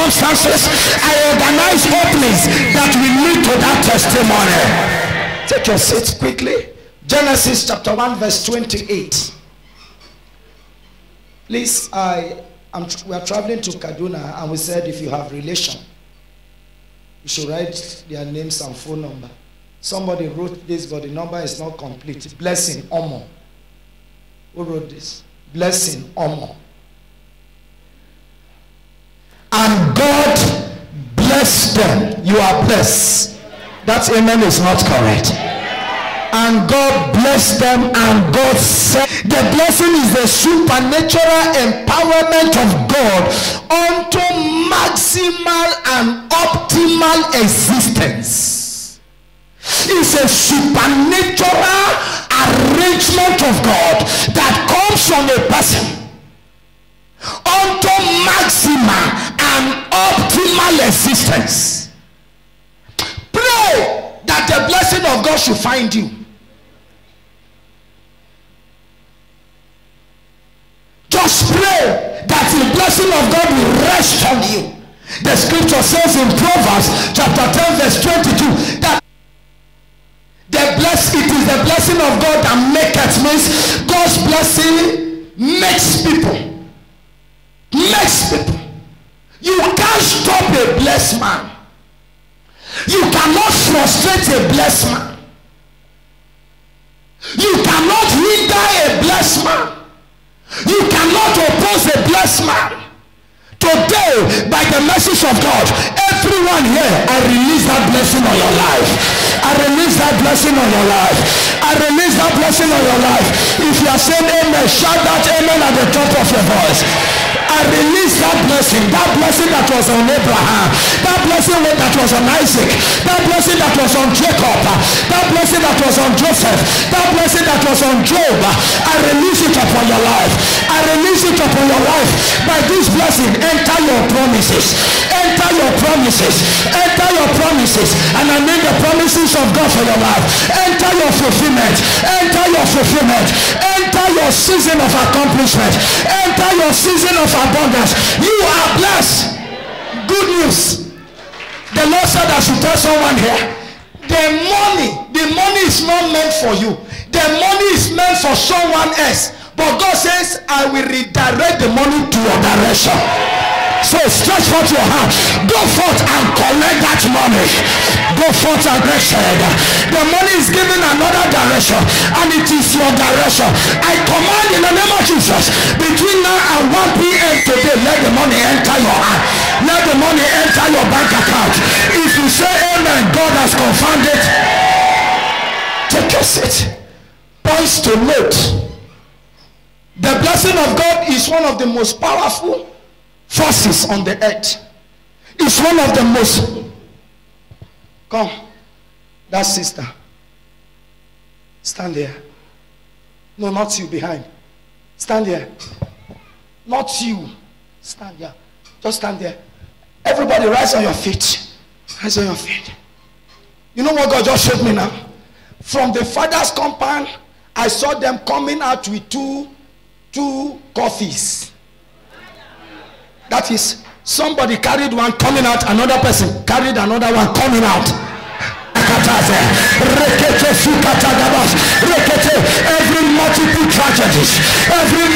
circumstances. I organize openings that will lead to that testimony. Take your seat quickly. Genesis chapter 1 verse 28. Please, we are traveling to Kaduna, and we said if you have relation, you should write their names and phone number. Somebody wrote this, but the number is not complete. Blessing Omo. Who wrote this? Blessing Omo. And God blessed them. You are blessed. That amen is not correct. And God blessed them, and God said, the blessing is the supernatural empowerment of God unto maximal and optimal existence. It's a supernatural arrangement of God that comes from a person unto maximal and optimal existence. Pray that the blessing of God should find you. Just pray that the blessing of God will rest on you. The scripture says in Proverbs chapter 10 verse 22 that it is the blessing of God that maketh, means God's blessing makes people. Makes people. You can't stop a blessed man. You cannot frustrate a blessed man. You cannot hinder a blessed man. You cannot oppose a blessed man. Today, by the message of God, everyone here, I release that blessing on your life. I release that blessing on your life. I release that blessing on your life. If you are saying amen, shout that amen at the top of your voice. I release that blessing that was on Abraham, that blessing that was on Isaac, that blessing that was on Jacob, that blessing that was on Joseph, that blessing that was on Job. I release it upon your life. I release it upon your life. By this blessing, enter your promises. Enter your promises. Enter your promises. And I mean the promises of God for your life. Enter your fulfillment. Enter your fulfillment. Enter your season of accomplishment. Enter your season of abundance. You are blessed. Good news. The Lord said I should tell someone here, the money is not meant for you. The money is meant for someone else. But God says, I will redirect the money to your direction. So stretch forth your hand. Go forth and collect that money. Go forth and collect. The money is given another direction, and it is your direction. I command in the name of Jesus, between now and 1 p.m. today, let the money enter your hand. Let the money enter your bank account. If you say amen, God has confirmed it. Take your seat. Points to note. The blessing of God is one of the most powerful forces on the earth. It's one of the most. Come, that sister, stand there. No, not you behind. Stand there. Not you. Stand there. Just stand there. Everybody rise on your feet. Rise on your feet. You know what God just showed me now? From the father's compound, I saw them coming out with two coffees. That is, somebody carried one coming out, another person carried another one coming out. Every multiple tragedies, every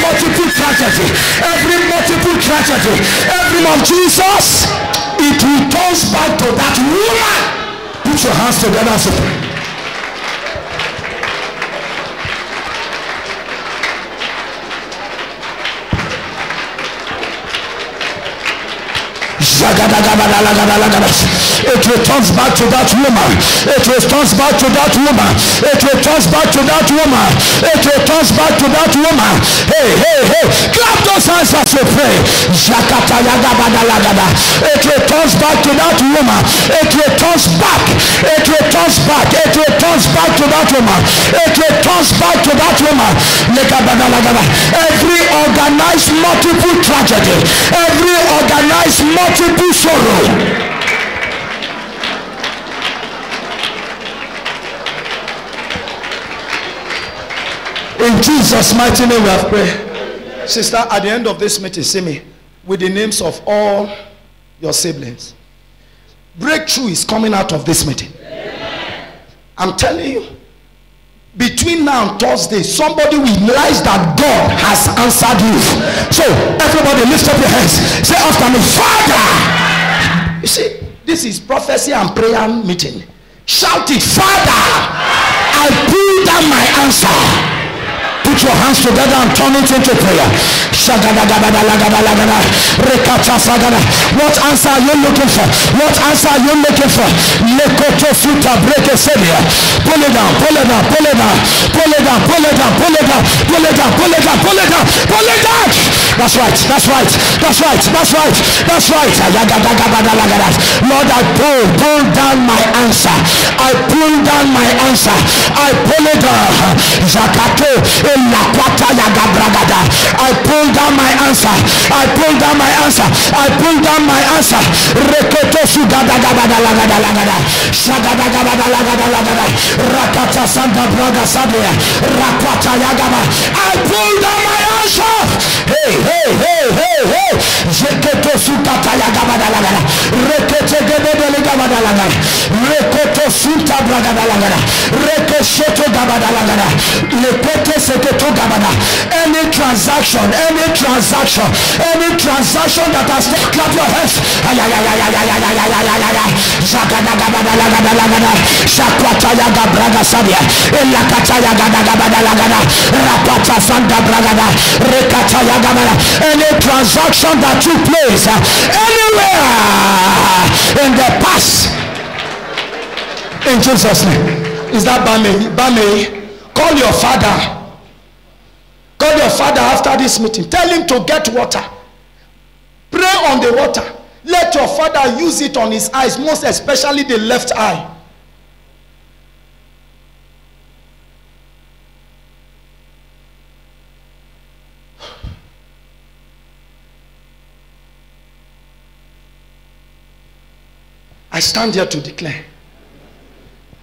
of Jesus, it returns back to that woman. Put your hands together and say, it returns back to that woman. It returns back to that woman. It returns back to that woman. It returns back to that woman. Hey, hey, hey. Clap those hands as you pray. It returns back to that woman. It returns back. It returns back. It returns back to that woman. It returns back to that woman. Every organized multiple tragedy, every organized multiple sorrow, in Jesus' mighty name we have prayed. Sister, at the end of this meeting, see me with the names of all your siblings. Breakthrough is coming out of this meeting. I'm telling you. Between now and Thursday, somebody will realize that God has answered you. So, everybody lift up your hands. Say after me, Father. You see, this is prophecy and prayer meeting. Shout it, Father. I pull down my answer. Put your hands together and turn it into prayer. What answer are you looking for? What answer are you looking for? Pull it down, pull it down, pull it down, pull it down, pull it down, pull it down, pull it down, pull it down, pull it down, pull it down. That's right, that's right, that's right, that's right, that's right. Lord, I pull down my answer. I pull down my answer. I pull it down. I pull down my answer. I pull down my answer. I pull down my answer. Rakata Santa Braga Sabia. Rakwata Yagaba. I pull down my answer. Hey, hey, hey, hey, hey. Zeketo Sukata Yagaba Dalagada. Rekete Gebele Gabada Lagada. Rekoto Sunta Braga Dalagada. Rekeshoto Gabada Lagada. Lekote Seketo Gabada. Any transaction that has clap your hands. Zakada Gabada Lagada Lagada. Shakwata Yaga Braga Sabia. Elakata Yaga Gabada Lagada. Rapata Santa Bragada. Rekata Yagabada. Any transaction that took place anywhere in the past, in Jesus' name. Is that Bame? Call your father. Call your father after this meeting. Tell him to get water. Pray on the water. Let your father use it on his eyes, most especially the left eye. I stand here to declare,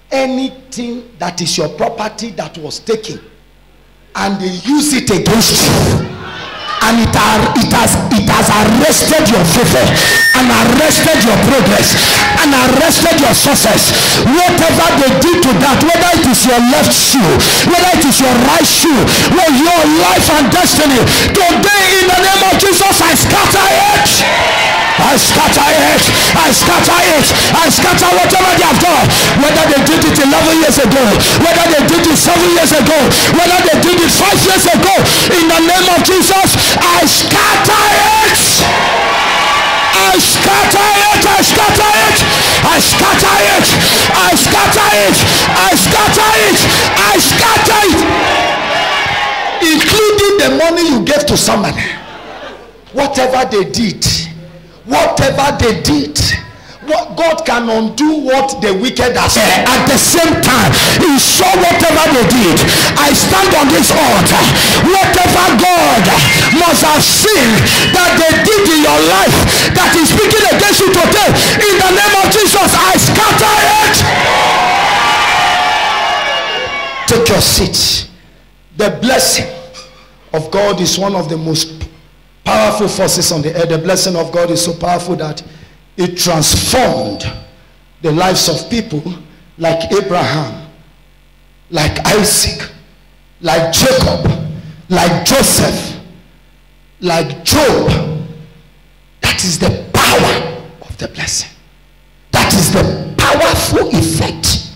anything that is your property that was taken and they use it against you, and it has arrested your favor and arrested your progress and arrested your success. Whatever they did to that, whether it is your left shoe, whether it is your right shoe, whether your life and destiny, today in the name of Jesus, I scatter it. I scatter it. I scatter it. I scatter whatever they have done. Whether they did it 11 years ago, whether they did it 7 years ago, whether they did it 5 years ago, in the name of Jesus, I scatter it. I scatter it. I scatter it. I scatter it. I scatter it. I scatter it. I scatter it. Including the money you gave to somebody. Whatever they did. Whatever they did, what God can undo what the wicked has said. At the same time, he saw whatever they did. I stand on this altar. Whatever God must have seen that they did in your life that is speaking against you today, in the name of Jesus, I scatter it. Take your seat. The blessing of God is one of the most powerful forces on the earth. The blessing of God is so powerful that it transformed the lives of people like Abraham, like Isaac, like Jacob, like Joseph, like Job. That is the power of the blessing. That is the powerful effect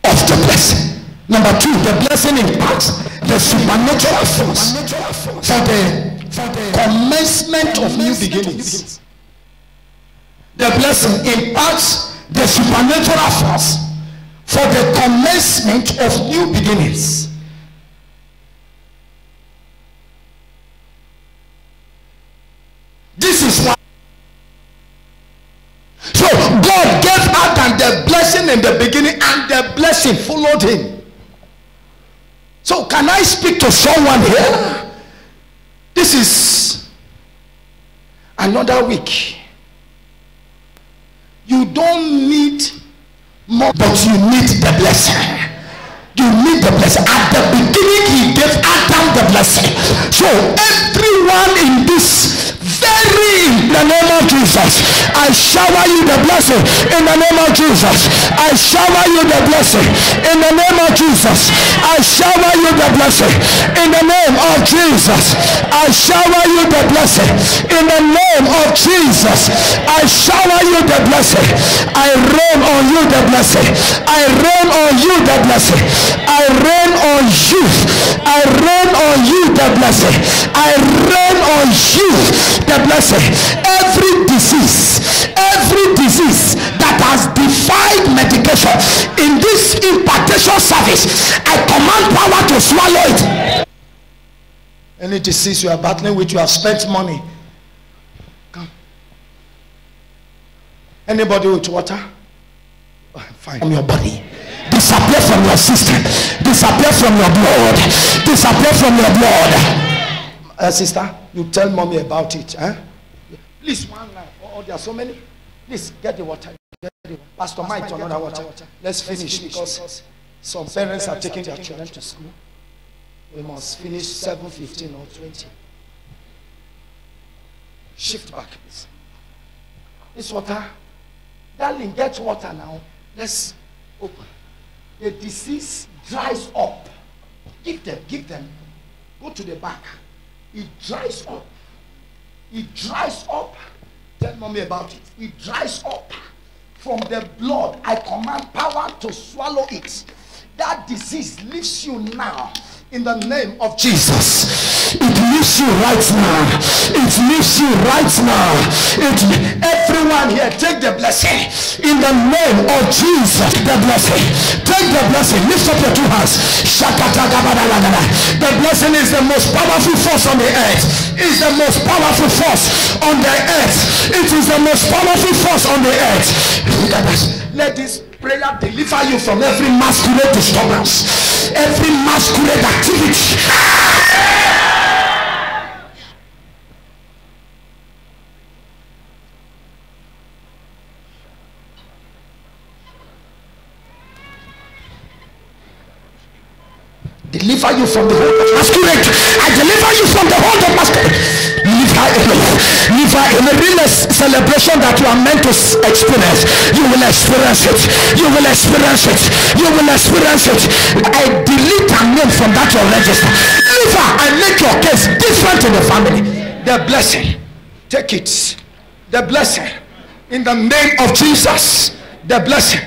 of the blessing. Number two, the blessing impacts the supernatural force for the commencement of new beginnings. The blessing imparts the supernatural force for the commencement of new beginnings. This is why. So God gave Adam the blessing in the beginning, and the blessing followed him. So can I speak to someone here? This is another week. You don't need more, but you need the blessing. You need the blessing. At the beginning, he gave Adam the blessing. So everyone in this in the name of Jesus. I shower you the blessing in the name of Jesus. I shower you the blessing in the name of Jesus. I shower you the blessing in the name of Jesus. I shower you the blessing in the name of Jesus. I shower you the blessing. I rain on you the blessing. I rain on you the blessing. I rain on you. I rain on you the blessing. I rain on you the blessing. Every disease that has defied medication in this impartation service, I command power to swallow it. Any disease you are battling with, you have spent money. Come. Anybody with water? Fine. From your body. Disappear from your system. Disappear from your blood. Disappear from your blood. Sister, you tell mommy about it. Please, one line. Oh, there are so many. Please, get the water. Pastor Mike, another water. Let's finish because some parents are taking their children to school. We must finish 7:15 or 20. Shift back, please. This water. Darling, get water now. Let's open. The disease dries up. Give them. Go to the back. It dries up. It dries up. Tell mommy about it. It dries up from the blood. I command power to swallow it. That disease leaves you now. In the name of Jesus. It leaves you right now. It leaves you right now. Everyone here, take the blessing. In the name of Jesus. The blessing. Take the blessing. Lift up your two hands. The blessing is the most powerful force on the earth. It's the most powerful force on the earth. It is the most powerful force on the earth. Let this prayer deliver you from every masquerade disturbance, every masquerade activity. Deliver you from the hold of masquerade. I deliver you from the hold of masquerade. Leave her in the real celebration that you are meant to experience. You will experience it. You will experience it. You will experience it. I delete her name from that your register. Leave her and make your case different in the family. The blessing. Take it. The blessing. In the name of Jesus. The blessing.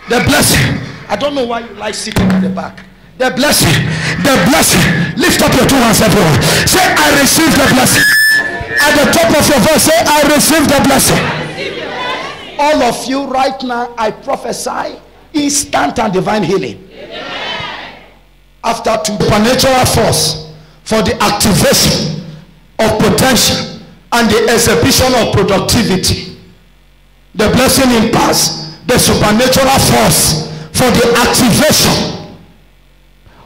The blessing. I don't know why you like sitting at the back. The blessing. The blessing. Lift up your two hands, everyone. Say, I receive the blessing. At the top of your voice, say, I receive the blessing. All of you right now, I prophesy instant and divine healing. After supernatural force for the activation of potential and the exhibition of productivity. The blessing imparts the supernatural force for the activation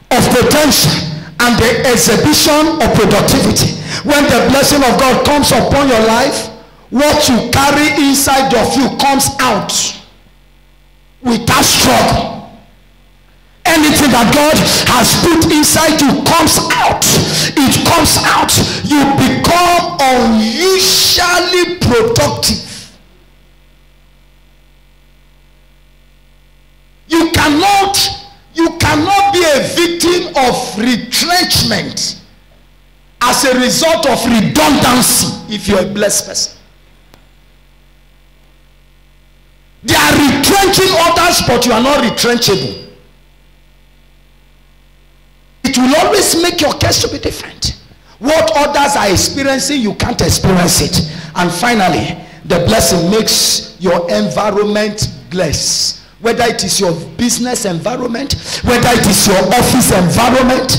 of potential and the exhibition of productivity. When the blessing of God comes upon your life, what you carry inside of you comes out without struggle. Anything that God has put inside you comes out. It comes out. You become unusually productive. You cannot be a victim of retrenchment as a result of redundancy if you're a blessed person. They are retrenching others, but you are not retrenchable. It will always make your case to be different. What others are experiencing, you can't experience it. And finally, the blessing makes your environment blessed. Whether it is your business environment, whether it is your office environment,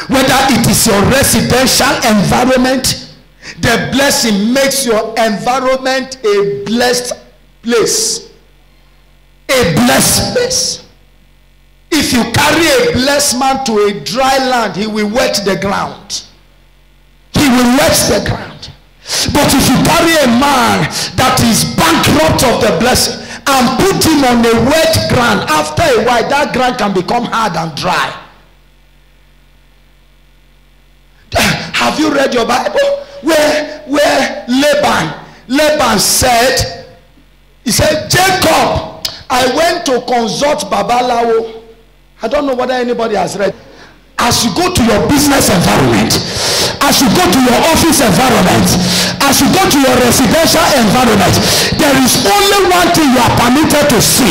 whether it is your residential environment, the blessing makes your environment a blessed place. A blessed place. If you carry a blessed man to a dry land, he will wet the ground. He will wet the ground. But if you carry a man that is bankrupt of the blessing and put him on a wet ground, after a while that ground can become hard and dry. Have you read your Bible? Where Laban said, he said, Jacob, I went to consult Babalawo. I don't know whether anybody has read. As you go to your business environment, as you go to your office environment, as you go to your residential environment, there is only one thing you are permitted to see.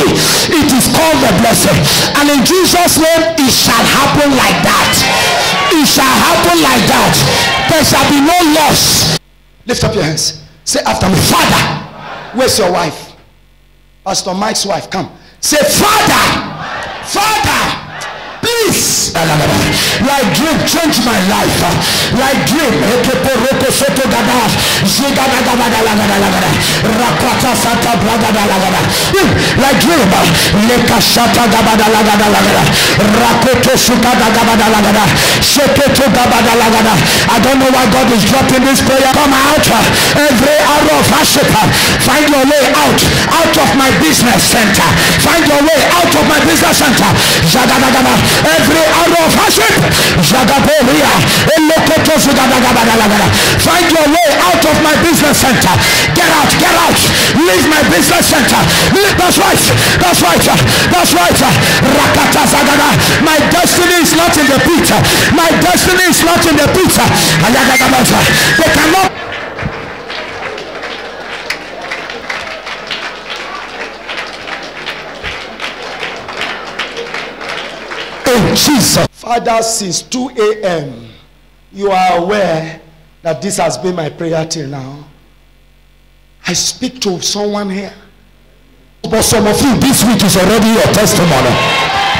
It is called the blessing. And in Jesus' name, it shall happen like that. It shall happen like that. There shall be no loss. Lift up your hands. Say after me, Father. Where's your wife? Pastor Mike's wife, come. Say, Father, Father, please, like dream, change my life. Like dream, like dream, I don't know why God is dropping this prayer. Come out, every arrow of worship, find your way out of my business center. Find your way out of my business center. Every arrow of worship, find your way out of my business center. Get out, leave my business center. That's right. Rakata Zagada. My destiny is not in the pit. My destiny is not in the pit. They cannot. Jesus. Father, since 2 a.m. you are aware that this has been my prayer till now. I speak to someone here. But some of you, this week is already your testimony.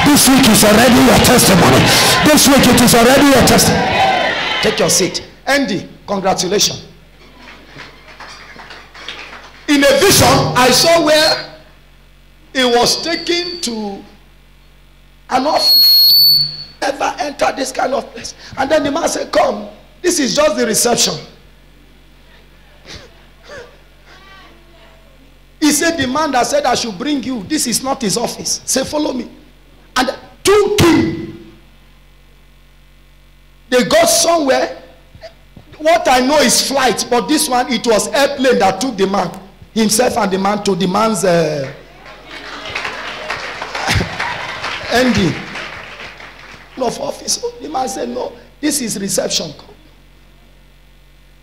This week is already your testimony. This week it is already your testimony. Take your seat. Andy, congratulations. In a vision, I saw where he was taken to an office. Ever enter this kind of place? And then the man said, come, this is just the reception. He said, the man that said I should bring you, this is not his office. Say, follow me. And took him. They got somewhere. What I know is flight, but this one, it was airplane that took the man, himself and the man, to the man's ending of office. The man said, no, this is reception.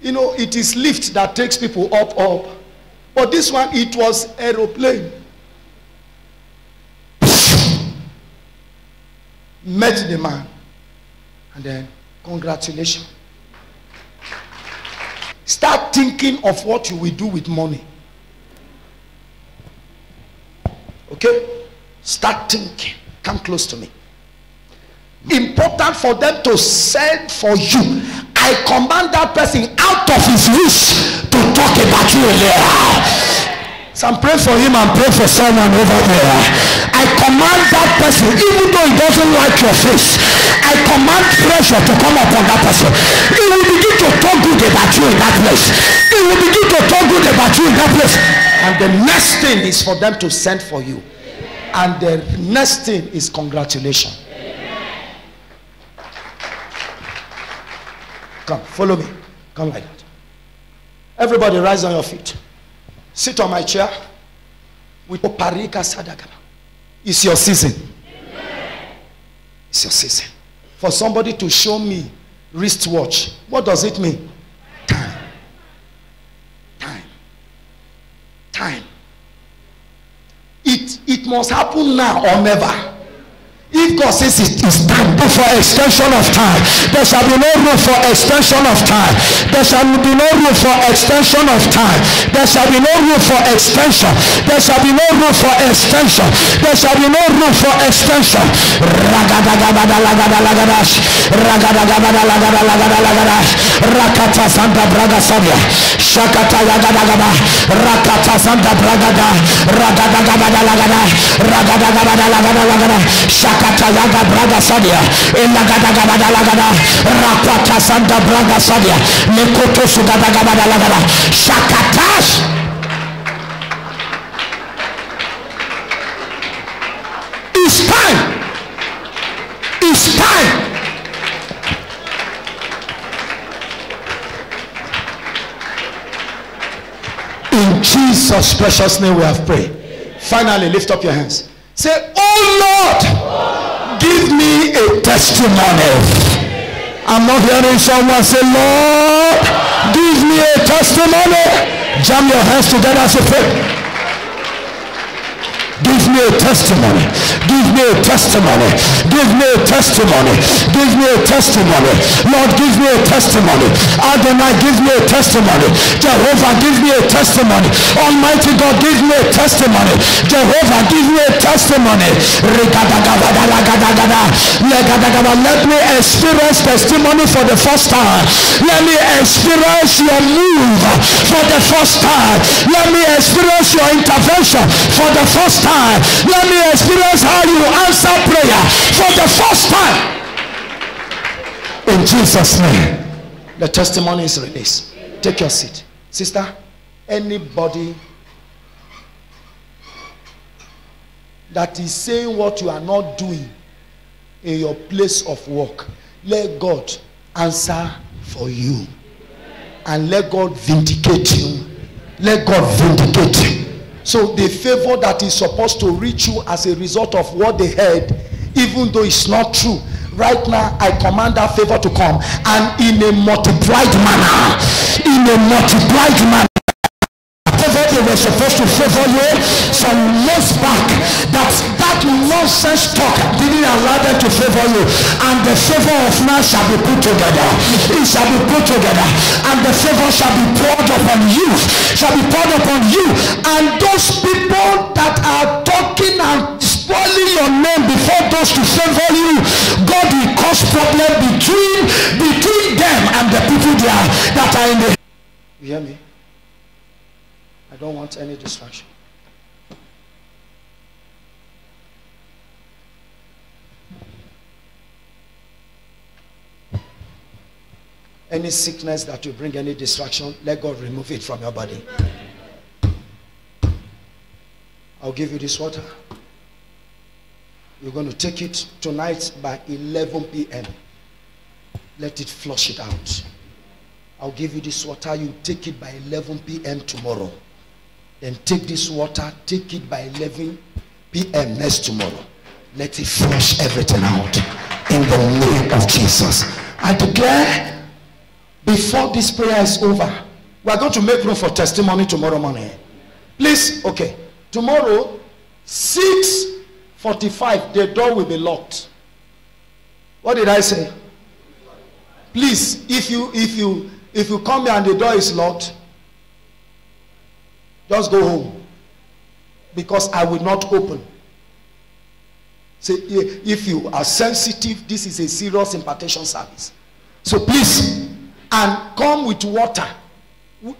You know, it is lift that takes people up. But this one, it was aeroplane. Met the man. And then, congratulations. Start thinking of what you will do with money. Okay? Start thinking. Come close to me. Important for them to send for you. I command that person out of his wish to talk about you there. So I'm praying for him and pray for someone over there. I command that person, even though he doesn't like your face, I command pressure to come upon that person. He will begin to talk good about you in that place. He will begin to talk good about you in that place. And the next thing is for them to send for you. And the next thing is congratulations. Come, follow me. Come like that. Everybody rise on your feet. Sit on my chair. With Parika Sadagama. It's your season. It's your season. For somebody to show me wristwatch. What does it mean? Time. Time. Time. It must happen now or never. If God says it is time for extension of time, there shall be no room for extension of time. There shall be no room for extension of time. There shall be no room for extension. There shall be no room for extension. There shall be no room for extension. Rakata Santa Braga Sabia. Shakata Yagadagaba. Rakata Santa Bragada. Ragadagabada Lagada. Ragadagabada Lagada. Shakatayaga Braga Sadia, Elagada Lagada, Rakwata Santa Braga Sadia, Lekoto Sugada Lagada, Shakatash. It's time. It's time. In Jesus' precious name we have prayed. Finally, lift up your hands. Say, oh Lord, give me a testimony. I'm not hearing someone say, Lord, give me a testimony. Jam your hands together as you pray. Give me a testimony. Give me a testimony. Give me a testimony. Give me a testimony. Lord, give me a testimony. Adonai, give me a testimony. Jehovah, give me a testimony. Almighty God, give me a testimony. Jehovah, give me a testimony. Let me experience testimony for the first time. Let me experience your move for the first time. Let me experience your intervention for the first time. Let me experience how you answer prayer for the first time. In Jesus' name, the testimony is released. Take your seat. Sister, anybody that is saying what you are not doing in your place of work, let God answer for you. And let God vindicate you. Let God vindicate you. So the favor that is supposed to reach you as a result of what they heard, even though it's not true, right now I command that favor to come, and in a multiplied manner. In a multiplied manner. They were supposed to favor you some months back. That nonsense talk didn't allow them to favor you, and the favor of man shall be put together. It shall be put together, and the favor shall be poured upon you. Shall be poured upon you, and those people that are talking and spoiling your name before those to favor you, God will cause problem between them and the people there that are in the. You hear me? I don't want any distraction. Any sickness that will bring any distraction, let God remove it from your body. I'll give you this water. You're going to take it tonight by 11 p.m. Let it flush it out. I'll give you this water. You take it by 11 p.m. tomorrow. Then take this water, take it by 11 p.m. next tomorrow. Let it flush everything out in the name of Jesus. I declare, before this prayer is over, we are going to make room for testimony tomorrow morning. Please, okay. Tomorrow, 6:45, the door will be locked. What did I say? Please, if you come here and the door is locked, just go home, because I will not open. Say, if you are sensitive, this is a serious impartation service. So please, and come with water.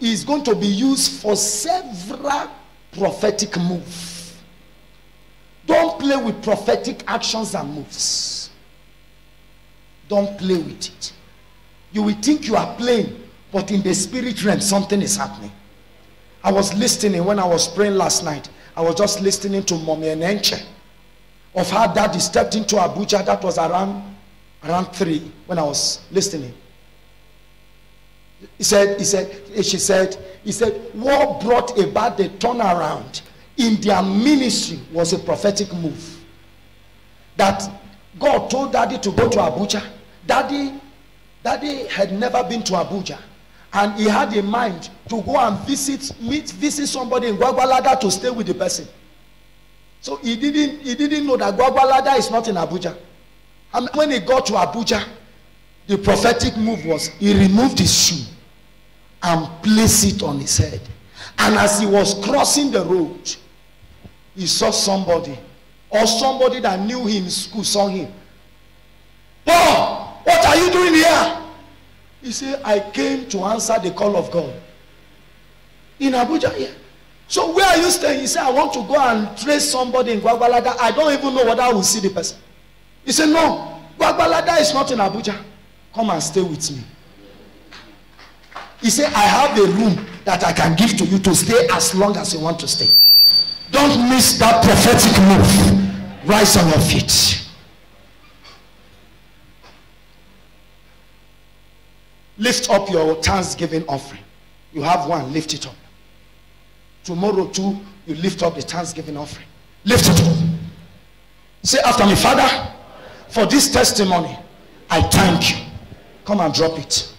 It's going to be used for several prophetic moves. Don't play with prophetic actions and moves. Don't play with it. You will think you are playing, but in the spirit realm something is happening. I was listening when I was praying last night. I was just listening to Mommy Enenche of how Daddy stepped into Abuja. That was around 3 when I was listening. He said, what brought about the turnaround in their ministry was a prophetic move. That God told Daddy to go to Abuja. Daddy had never been to Abuja. And he had in mind to go and visit somebody in Gwagwalada to stay with the person. So he didn't know that Gwagwalada is not in Abuja. And when he got to Abuja, the prophetic move was he removed his shoe and placed it on his head. And as he was crossing the road, he saw somebody, or somebody that knew him in school saw him. Paul, what are you doing here? He said, I came to answer the call of God. In Abuja, yeah. So where are you staying? He said, I want to go and trace somebody in Gwagwalada. I don't even know whether I will see the person. He said, no, Gwagwalada is not in Abuja. Come and stay with me. He said, I have a room that I can give to you to stay as long as you want to stay. Don't miss that prophetic move. Rise on your feet. Lift up your thanksgiving offering. You have one, lift it up. Tomorrow too, you lift up the thanksgiving offering. Lift it up. Say after me, Father, for this testimony, I thank you. Come and drop it.